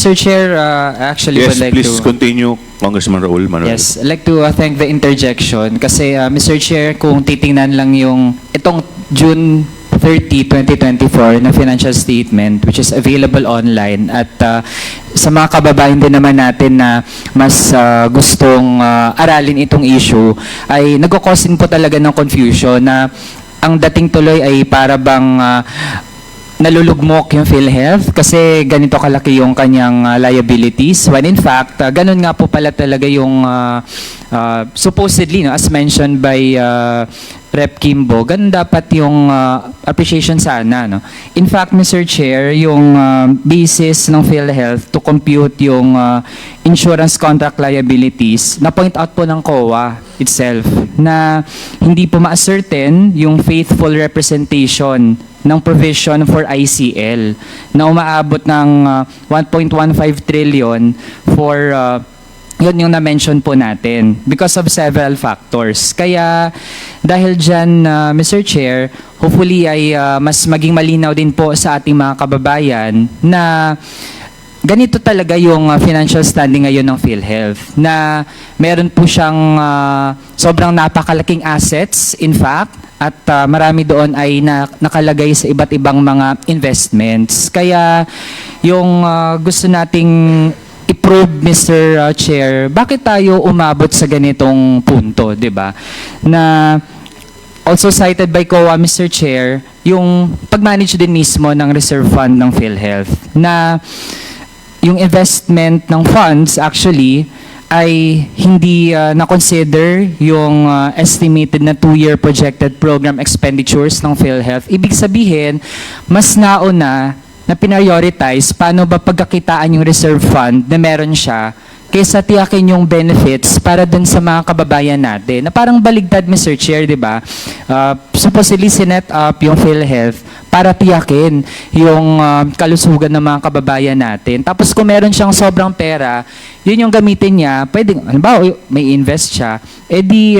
Sir Chair, actually Yes, would like please to... continue, Congressman Raul Manuel. Yes, I'd like to thank the interjection kasi Mr. Chair, kung titingnan lang yung itong June 30, 2024 na financial statement which is available online at sa mga kababayan din naman natin na mas gustong aralin itong issue ay nagko-cause po talaga ng confusion na ang dating tuloy ay para bang nalulugmok yung PhilHealth kasi ganito kalaki yung kanyang liabilities when in fact ganun nga po pala talaga yung supposedly, no, as mentioned by Rep. Kimbo, ganun dapat yung appreciation sana, no? In fact, Mr. Chair, yung basis ng PhilHealth to compute yung insurance contract liabilities, na-point out po ng COA itself na hindi po ma-ascertain yung faithful representation ng provision for ICL na umaabot ng 1.15 trillion for yun yung na-mention po natin because of several factors. Kaya dahil dyan, Mr. Chair, hopefully ay mas maging malinaw din po sa ating mga kababayan na ganito talaga yung financial standing ngayon ng PhilHealth na meron po siyang sobrang napakalaking assets in fact at marami doon ay nakalagay sa iba't ibang mga investments. Kaya yung gusto nating i-probe, Mr. Chair, bakit tayo umabot sa ganitong punto, di ba? Na also cited by COA, Mr. Chair, yung pag-manage din mismo ng reserve fund ng PhilHealth na yung investment ng funds actually ay hindi na-consider yung estimated na 2-year projected program expenditures ng PhilHealth. Ibig sabihin, mas nauna na prioritize paano ba pagkakitaan yung reserve fund na meron siya kaysa tiyakin yung benefits para dun sa mga kababayan natin. Na parang baligtad, Mr. Chair, di ba? Supposedly sinet up yung PhilHealth para tiyakin yung kalusugan ng mga kababayan natin. Tapos kung meron siyang sobrang pera, yun yung gamitin niya, pwedeng, halimbawa, may invest siya, edi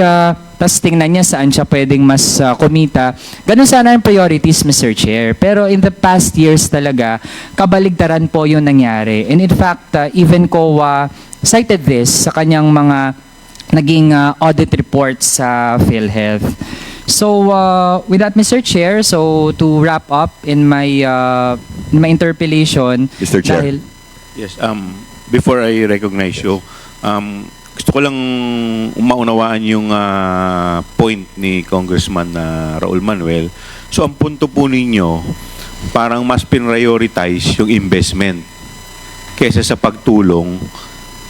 tapos tingnan niya saan siya pwedeng mas kumita. Ganun sana ang priorities, Mr. Chair. Pero in the past years talaga, kabaligtaran po yung nangyari. And in fact, even COA cited this sa kanyang mga naging audit reports sa PhilHealth. So, with that, Mr. Chair, so to wrap up in my interpellation, Mr. Chair. Yes, before I recognize you, gusto ko lang maunawaan yung point ni Congressman Raul Manuel. So, ang punto po ninyo, parang mas prioritize yung investment kaysa sa pagtulong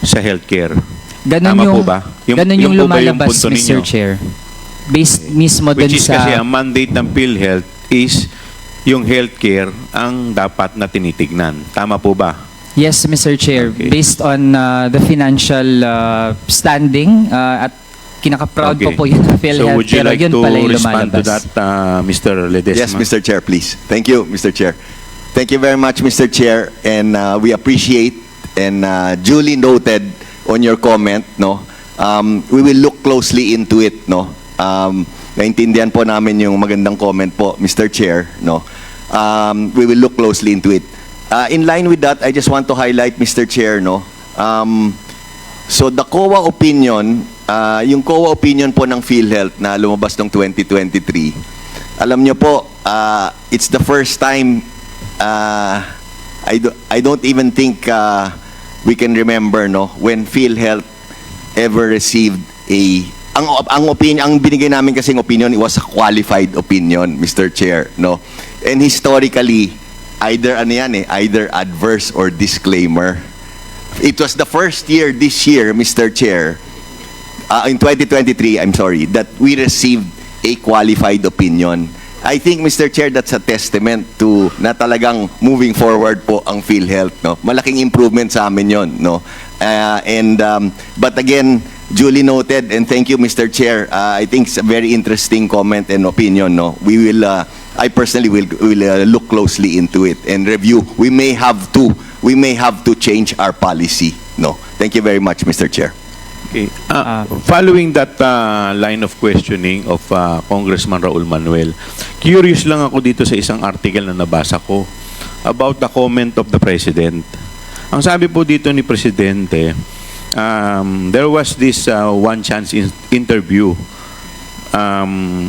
sa healthcare. Ganun Tama yung, po ba? ganun yung po ba lumalabas, punto Mr. ninyo? Chair. Based mismo dun Which is sa... kasi ang mandate ng PhilHealth is yung healthcare ang dapat na tinitignan. Tama po ba? Yes, Mr. Chair. Okay. Based on the financial standing at kinaka-proud Okay. po yun ng So PhilHealth. would you Pero like yun to pala yung respond to lumalabas. that, Mr. Ledesma? Yes, Mr. Chair, please. Thank you, Mr. Chair. Thank you very much, Mr. Chair, and we appreciate and duly noted on your comment, no. We will look closely into it, no. Naintindihan po namin yung magandang comment po, Mr. Chair, no. We will look closely into it. In line with that, I just want to highlight, Mr. Chair, no. So the COA opinion, yung COA opinion po ng PhilHealth na lumabas noong 2023, alam nyo po, it's the first time, I don't even think we can remember, no, when PhilHealth ever received ang opinion, ang binigay namin kasing opinion, it was a qualified opinion, Mr. Chair, no. And historically, either either adverse or disclaimer. It was the first year this year, Mr. Chair, in 2023, I'm sorry, that we received a qualified opinion. I think, Mr. Chair, that's a testament to na talagang moving forward po ang PhilHealth, no. Malaking improvement sa amin yon, no. But again, duly noted, and thank you, Mr. Chair. I think it's a very interesting comment and opinion, no. We will I personally will look closely into it and review. We may have to change our policy. No. Thank you very much, Mr. Chair. Okay. Following that line of questioning of Congressman Raul Manuel, curious lang ako dito sa isang article na nabasa ko about the comment of the President Ang sabi po dito ni Presidente, there was this one chance interview.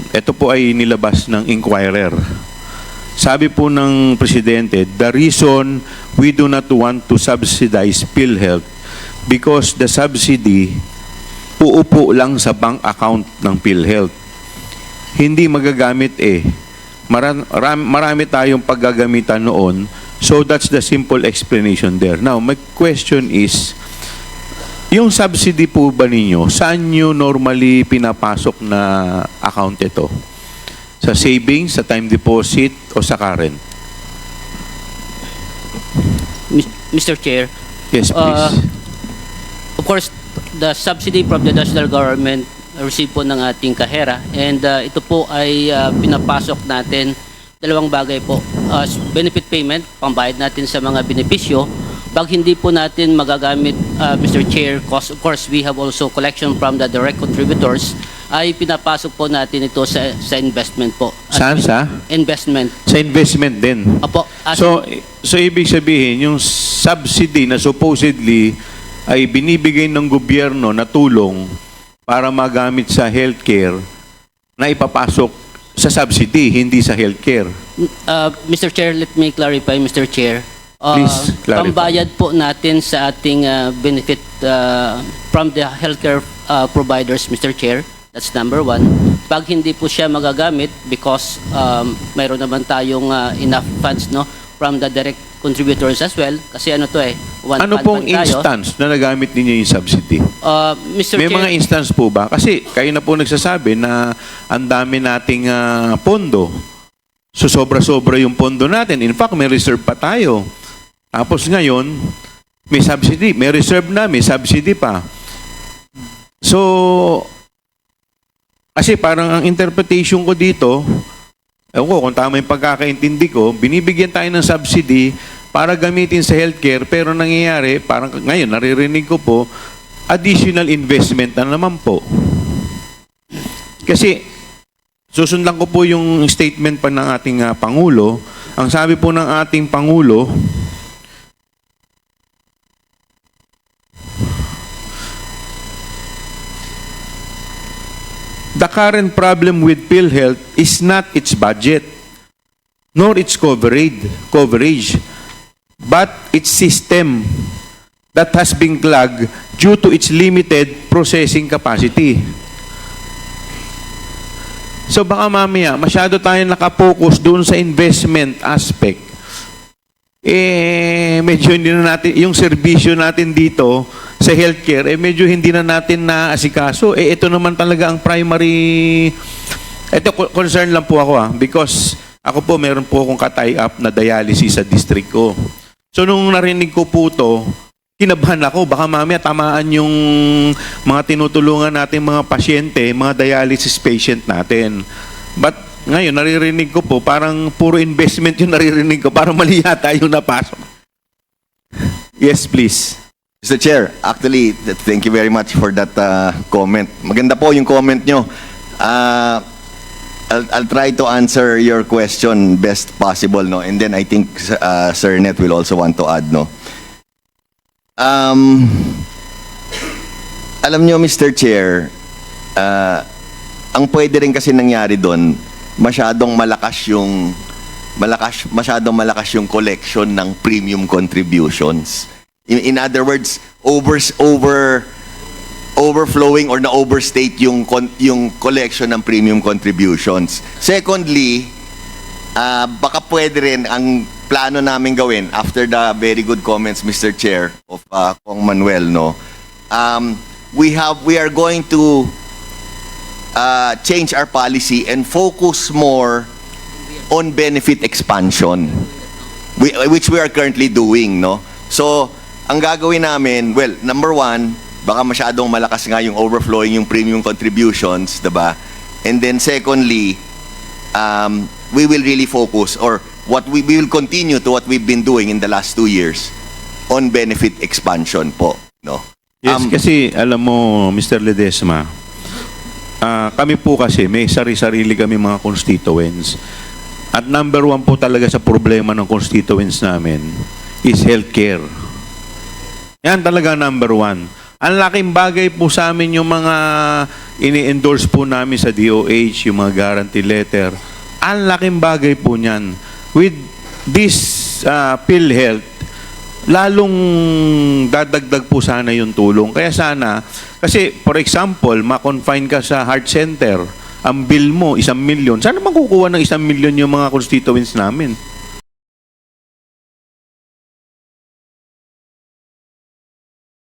Ito po ay nilabas ng Inquirer. Sabi po ng Presidente, the reason we do not want to subsidize PhilHealth because the subsidy uupo lang sa bank account ng PhilHealth. Hindi magagamit Marami tayong paggagamitan noon. So that's the simple explanation there. Now, my question is, yung subsidy po ba ninyo, saan nyo normally pinapasok na account ito? Sa savings, sa time deposit, o sa current? Mr. Chair, Yes, please. of course, the subsidy from the national government receive po ng ating kahera, and ito po ay pinapasok natin dalawang bagay po. Benefit payment, pambayad natin sa mga benepisyo. Pag hindi po natin magagamit, Mr. Chair, of course, we have also collection from the direct contributors, ay pinapasok po natin ito sa investment po. Saan sa? Investment. Sa investment din. Apo. So ibig sabihin, yung subsidy na supposedly ay binibigay ng gobyerno na tulong para magamit sa healthcare na ipapasok sa subsidy, hindi sa healthcare. Mr. Chair, let me clarify, Mr. Chair. Please clarify. Pambayad po natin sa ating benefit from the healthcare providers, Mr. Chair. That's number one. Pag hindi po siya magagamit because mayroon naman tayong enough funds, no, from the direct contributors as well. Kasi ano to one Ano fund pong tayo. instance na nagamit ninyo yung subsidy? Mr. May Chair, mga instance po ba? Kasi kayo na po nagsasabi na ang dami nating pondo. So sobra-sobra yung pondo natin. In fact, may reserve pa tayo. Tapos ngayon, may subsidy. May reserve na, may subsidy pa. So, kasi parang ang interpretation ko dito, ewan ko kung tama yung pagkakaintindi ko, binibigyan tayo ng subsidy para gamitin sa healthcare, pero nangyayari, parang ngayon, naririnig ko po, additional investment na naman po. Kasi, susundan ko po yung statement pa ng ating Pangulo. Ang sabi po ng ating Pangulo, the current problem with PhilHealth is not its budget, nor its coverage, but its system that has been clogged due to its limited processing capacity. So baka mamaya, masyado tayong nakapokus doon sa investment aspect. Medyo hindi na natin, yung serbisyo natin dito sa healthcare, medyo hindi na natin naasikaso. Ito naman talaga ang primary, ito concern lang po ako because ako po meron po akong ka-tie up na dialysis sa district ko. So nung narinig ko po to, kinabahan ako, baka mamaya tamaan yung mga tinutulungan natin mga pasyente, mga dialysis patient natin. But ngayon, naririnig ko po, parang puro investment yung naririnig ko, parang mali yata yung napasok. Yes, please. Mr. Chair, actually, thank you very much for that comment. Maganda po yung comment nyo. I'll try to answer your question best possible, no? And then I think Sir Net will also want to add, no? Alam nyo, Mr. Chair, ang pwede rin kasi nangyari doon, masyadong malakas yung collection ng premium contributions. In other words, overflowing or na-overstate yung collection ng premium contributions. Secondly, baka pwede rin ang plano namin gawin after the very good comments, Mr. Chair, of Kong Manuel, no? We are going to change our policy and focus more on benefit expansion, which we are currently doing, no? So, ang gagawin namin, well, number one, baka masyadong malakas nga yung overflowing yung premium contributions, diba? And then secondly, we will really focus, or what we will continue to what we've been doing in the last 2 years on benefit expansion po, no? Yes, kasi alam mo, Mr. Ledesma, kami po kasi may sarili kami mga constituents. At number one po talaga sa problema ng constituents namin is healthcare. Yan talaga number one. Ang laking bagay po sa amin yung mga ini-endorse po namin sa DOH, yung mga guarantee letter. Ang laking bagay po niyan. With this PhilHealth, lalong dadagdag po sana yung tulong. Kaya sana, kasi for example, ma-confine ka sa heart center, ang bill mo, 1 million. Sana makukuha ng 1 million yung mga constituents namin.